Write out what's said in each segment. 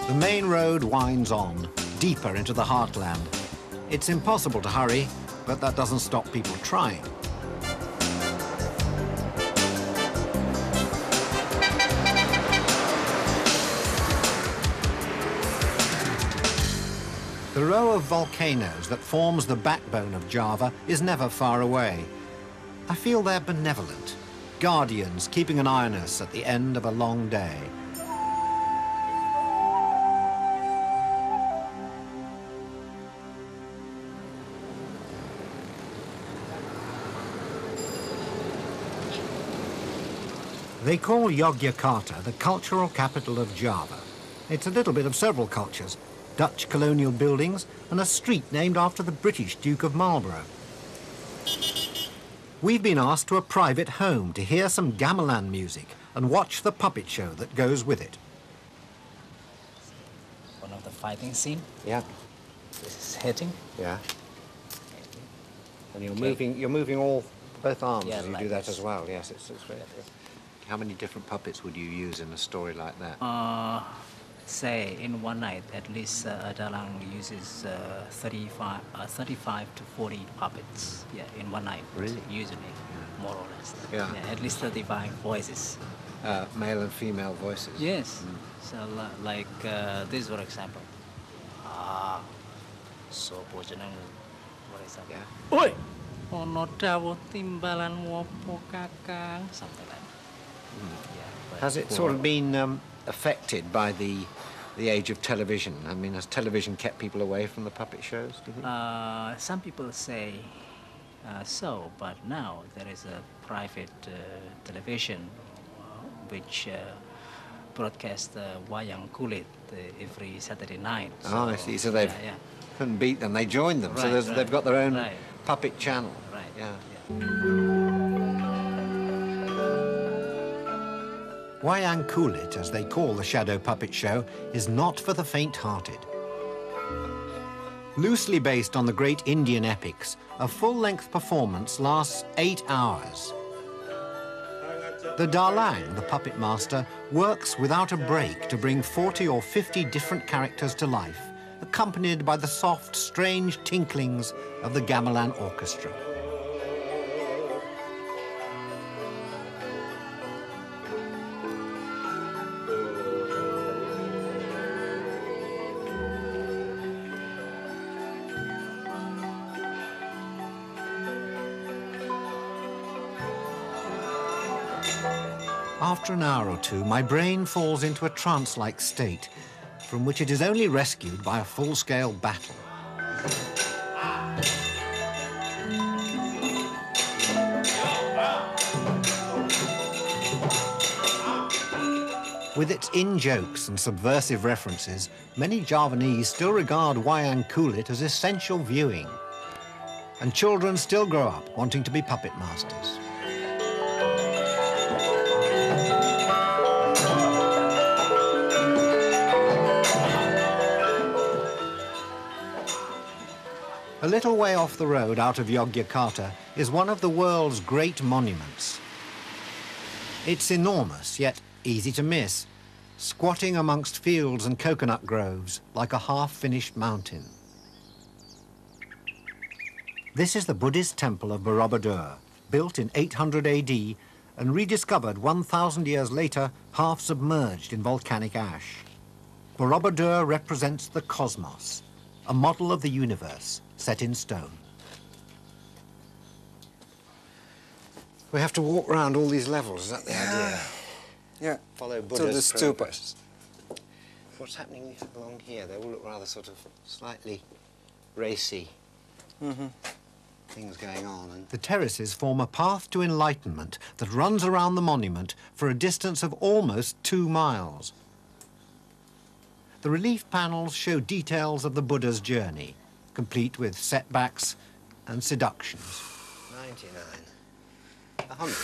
The main road winds on, deeper into the heartland. It's impossible to hurry, but that doesn't stop people trying. The row of volcanoes that forms the backbone of Java is never far away. I feel they're benevolent, guardians keeping an eye on us at the end of a long day. They call Yogyakarta the cultural capital of Java. It's a little bit of several cultures, Dutch colonial buildings and a street named after the British Duke of Marlborough. We've been asked to a private home to hear some gamelan music and watch the puppet show that goes with it. One of the fighting scene. Yeah. This is hitting. Yeah. And you're moving both arms as you like do that this. as well. Yes, it's very good. How many different puppets would you use in a story like that? Say in one night, at least Dalang uses 35 to 40 puppets. Yeah, in one night. Really? Usually, more or less. Yeah. At least 35 voices. Male and female voices. Yes. So like this, for example. So bojanang, what is that? Yeah. Oi! Ono dawo timbalan wopo kakang, something like that. Yeah, Has it sort of been affected by the age of television? I mean, has television kept people away from the puppet shows, do you think? Some people say so, but now there is a private television which broadcasts Wayang Kulit every Saturday night. So, I see. So they couldn't beat them. They joined them. Right, So they've got their own right. puppet channel. Right. Yeah. Wayang Kulit, as they call the shadow puppet show, is not for the faint-hearted. Loosely based on the great Indian epics, a full-length performance lasts 8 hours. The Dalang, the puppet master, works without a break to bring 40 or 50 different characters to life, accompanied by the soft, strange tinklings of the gamelan orchestra. After an hour or two, my brain falls into a trance-like state, from which it is only rescued by a full-scale battle. With its in-jokes and subversive references, many Javanese still regard Wayang Kulit as essential viewing. And children still grow up wanting to be puppet masters. A little way off the road out of Yogyakarta is one of the world's great monuments. It's enormous, yet easy to miss, squatting amongst fields and coconut groves like a half-finished mountain. This is the Buddhist temple of Borobudur, built in 800 AD and rediscovered 1,000 years later, half submerged in volcanic ash. Borobudur represents the cosmos, a model of the universe set in stone. We have to walk around all these levels, is that the idea? Yeah. Follow Buddha's to the progress. What's happening along here? They all look rather sort of slightly racy. Things going on. And the terraces form a path to enlightenment that runs around the monument for a distance of almost 2 miles. The relief panels show details of the Buddha's journey, complete with setbacks and seductions. 99. 100.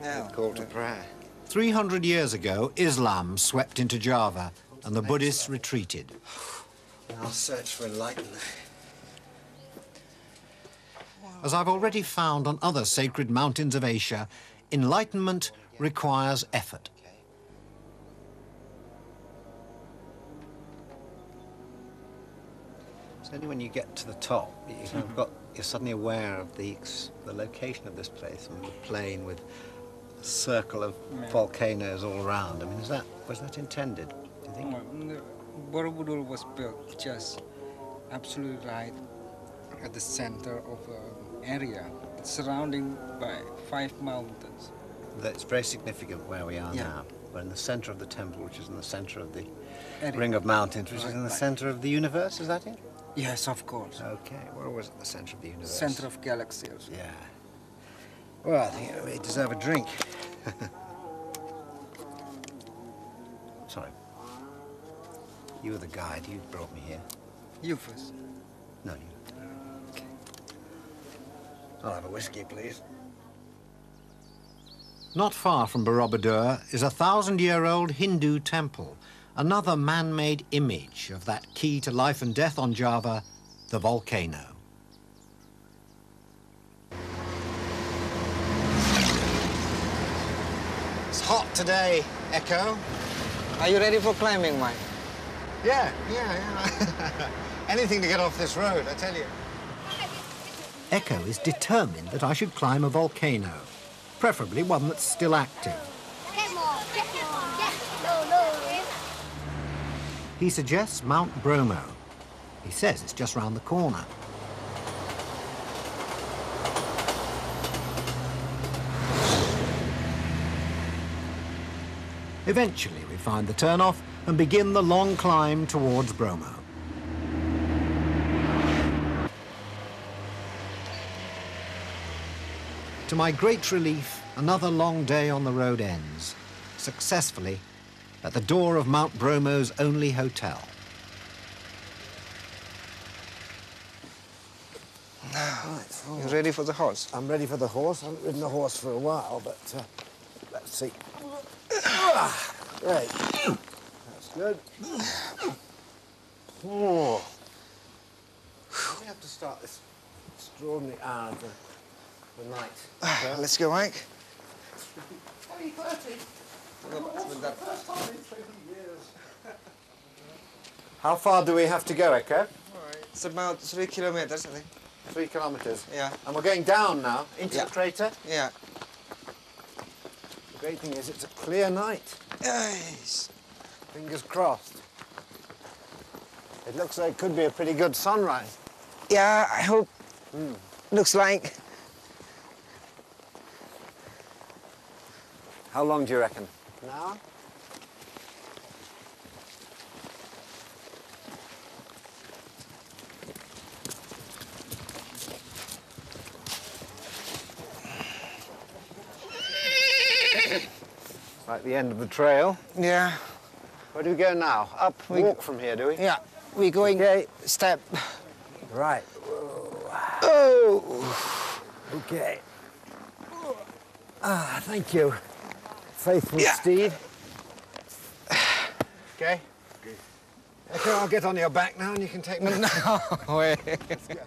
Yeah. Call to prayer. 300 years ago, Islam swept into Java and the Buddhists retreated. Our search for enlightenment. As I've already found on other sacred mountains of Asia, enlightenment requires effort. It's only when you get to the top that you're suddenly aware of the location of this place and the plain with a circle of volcanoes all around. I mean, was that intended, do you think? Borobudur was built just absolutely right at the center of an area. It's surrounded by 5 mountains. That's very significant where we are now. We're in the center of the temple, which is in the center of the ring of mountains, which is in the center of the universe, is that it? Yes, of course. Okay, we're always at the center of the universe. Center of galaxies. Yeah. Well, I think we deserve a drink. Sorry. You were the guide. You brought me here. You first. No, you. Okay. I'll have a whiskey, please. Not far from Borobudur is a 1,000-year-old Hindu temple, another man-made image of that key to life and death on Java, the volcano. It's hot today, Echo. Are you ready for climbing, Mike? Yeah. Anything to get off this road, I tell you. Echo is determined that I should climb a volcano, preferably one that's still active. He suggests Mount Bromo. He says it's just round the corner. Eventually, we find the turn-off and begin the long climb towards Bromo. To my great relief, another long day on the road ends, successfully, at the door of Mount Bromo's only hotel. Right. You ready for the horse? I'm ready for the horse. I haven't ridden a horse for a while, but let's see. Great. That's good. Oh. We have to start this extraordinary hour of the night. Let's go, Mike. Only 30. How far do we have to go, Echo? It's about 3 kilometers, I think. 3 kilometers. Yeah. And we're going down now, into the crater? Yeah. The great thing is it's a clear night. Yes. Fingers crossed. It looks like it could be a pretty good sunrise. Yeah, I hope. Looks like. How long do you reckon? An hour? Like the end of the trail. Yeah. Where do we go now? Up, walk from here, do we? Yeah. We're going step. Right. Oh. Okay. Ah, thank you. Faithful steed. Okay. Okay, I'll get on your back now and you can take me. No way. Let's go.